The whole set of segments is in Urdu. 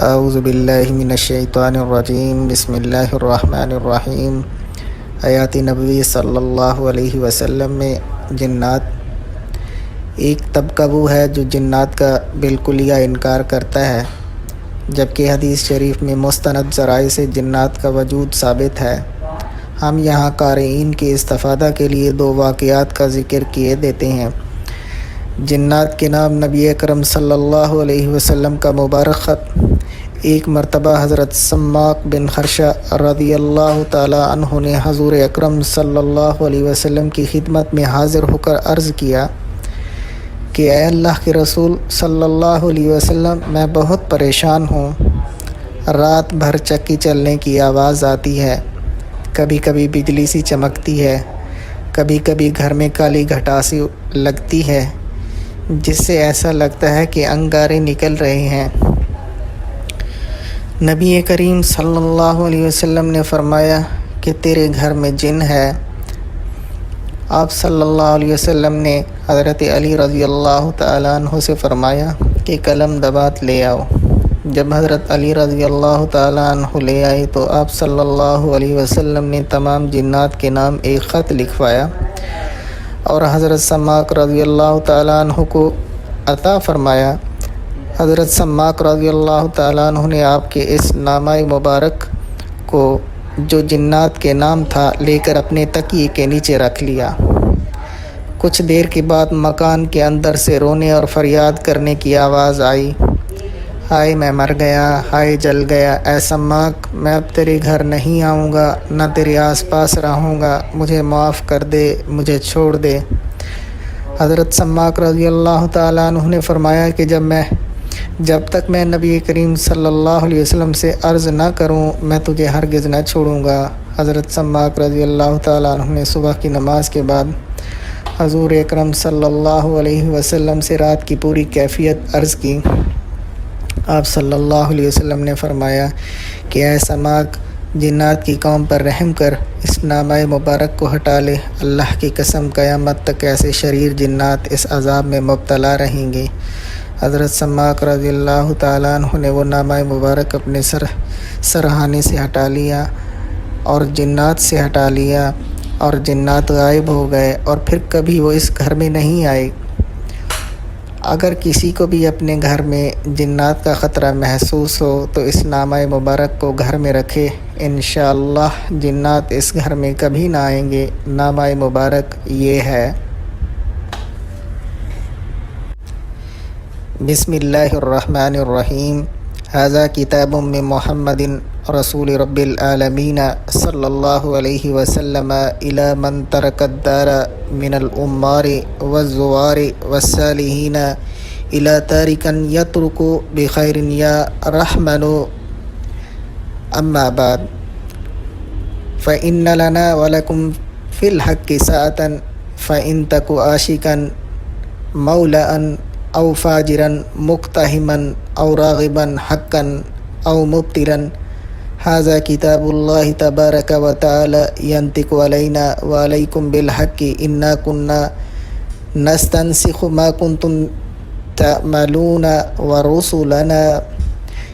اعوذ باللہ من الشیطان الرجیم بسم اللہ الرحمن الرحیم۔ آیات نبوی صلی اللہ علیہ وسلم میں جنات ایک طبقہ وہ ہے جو جنات کا بالکلیہ انکار کرتا ہے، جبکہ حدیث شریف میں مستند ذرائع سے جنات کا وجود ثابت ہے۔ ہم یہاں قارئین کے استفادہ کے لیے دو واقعات کا ذکر کیے دیتے ہیں۔ جنات کے نام نبی اکرم صلی اللہ علیہ وسلم کا مبارک خط ایک مرتبہ حضرت سماک بن خرشہ رضی اللہ تعالی عنہ نے حضور اکرم صلی اللہ علیہ وسلم کی خدمت میں حاضر ہو کر عرض کیا کہ اے اللہ کے رسول صلی اللہ علیہ وسلم، میں بہت پریشان ہوں۔ رات بھر چکی چلنے کی آواز آتی ہے، کبھی کبھی بجلی سی چمکتی ہے، کبھی کبھی گھر میں کالی گھٹاسی لگتی ہے جس سے ایسا لگتا ہے کہ انگارے نکل رہے ہیں۔ نبی کریم صلی اللہ علیہ وسلم نے فرمایا کہ تیرے گھر میں جن ہے۔ آپ صلی اللہ علیہ وسلم نے حضرت علی رضی اللہ تعالیٰ عنہ سے فرمایا کہ قلم دوات لے آؤ۔ جب حضرت علی رضی اللہ تعالیٰ عنہ لے آئے تو آپ صلی اللہ علیہ وسلم نے تمام جنات کے نام ایک خط لکھوایا اور حضرت سماک رضی اللہ تعالیٰ عنہ کو عطا فرمایا۔ حضرت سماک رضی اللہ تعالیٰ عنہ نے آپ کے اس نامہ مبارک کو جو جنات کے نام تھا لے کر اپنے تکیے کے نیچے رکھ لیا۔ کچھ دیر کے بعد مکان کے اندر سے رونے اور فریاد کرنے کی آواز آئی، ہائے میں مر گیا، ہائے جل گیا، اے سماک میں اب تیرے گھر نہیں آؤں گا، نہ تیرے آس پاس رہوں گا، مجھے معاف کر دے، مجھے چھوڑ دے۔ حضرت سماک رضی اللہ تعالیٰ عنہ نے فرمایا کہ جب تک میں نبی کریم صلی اللہ علیہ وسلم سے عرض نہ کروں میں تجھے ہرگز نہ چھوڑوں گا۔ حضرت سماک رضی اللہ تعالیٰ عنہ نے صبح کی نماز کے بعد حضور اکرم صلی اللہ علیہ وسلم سے رات کی پوری کیفیت عرض کی۔ آپ صلی اللہ علیہ وسلم نے فرمایا کہ اے سماک، جنات کی قوم پر رحم کر اس نامہ مبارک کو ہٹا لے، اللہ کی قسم قیامت تک ایسے شریر جنات اس عذاب میں مبتلا رہیں گے۔ حضرت سماک رضی اللہ تعالیٰ عنہ نے وہ نامہ مبارک اپنے سرہانے سے ہٹا لیا اور جنات سے ہٹا لیا اور جنات غائب ہو گئے اور پھر کبھی وہ اس گھر میں نہیں آئے۔ اگر کسی کو بھی اپنے گھر میں جنات کا خطرہ محسوس ہو تو اس نامہ مبارک کو گھر میں رکھے، انشاءاللہ جنات اس گھر میں کبھی نہ آئیں گے۔ نامہ مبارک یہ ہے۔ بسم اللہ الرحمن الرحیم۔ ھذا کتاب من محمد رسول رب العالمین صلی اللہ علیہ وسلم الی من ترک الدار من الامار والزوار والصالحین الی تارکا یترک بخیر یا رحمن، اما بعد فإن لنا ولکم فی الحق ساعة فإن تک عاشقا مولا او فاجرا مقتحما او راغبا حقا او مبتلا، ھذا کتاب اللہ تبارک و تعالی ینطق علینا وعلیکم بالحق انا کنا نستنسخ ما کنتم تعملون ورسلنا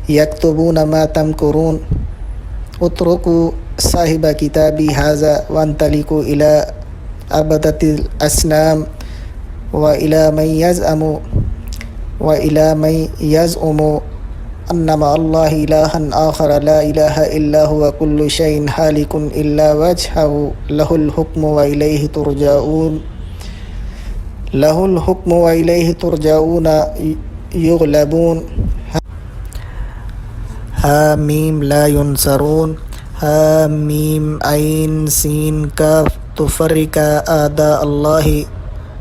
یکتبون ما تمکرون، اترکوا صاحب کتابی ھذا وانطلقوا الی عبدۃ الاصنام وإلى من يزعم أن مع الله إلها آخر لا إله إلا هو كل شيء هالك إلا وجهه له الحكم وإليه ترجعون يغلبون، حامیم لا ينصرون، حامیم عین سین کاف تفرق أعداء الله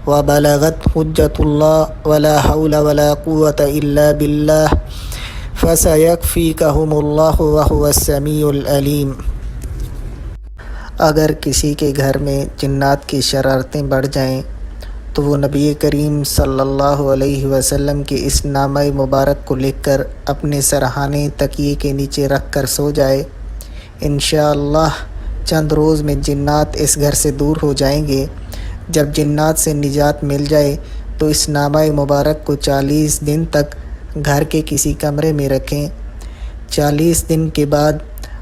وبلغت حجت اللہ ولا حول ولا قوة الا باللہ فسیکفیکہم اللہ وہو السمیع العلیم۔ اگر کسی کے گھر میں جنات کی شرارتیں بڑھ جائیں تو وہ نبی کریم صلی اللہ علیہ وسلم کے اس نامہ مبارک کو لکھ کر اپنے سرہانے تکیے کے نیچے رکھ کر سو جائے، انشاءاللہ چند روز میں جنات اس گھر سے دور ہو جائیں گے۔ جب جنات سے نجات مل جائے تو اس نامہ مبارک کو 40 دن تک گھر کے کسی کمرے میں رکھیں۔ 40 دن کے بعد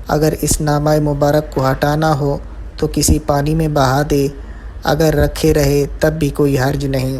اگر اس نامہ مبارک کو ہٹانا ہو تو کسی پانی میں بہا دے، اگر رکھے رہے تب بھی کوئی حرج نہیں۔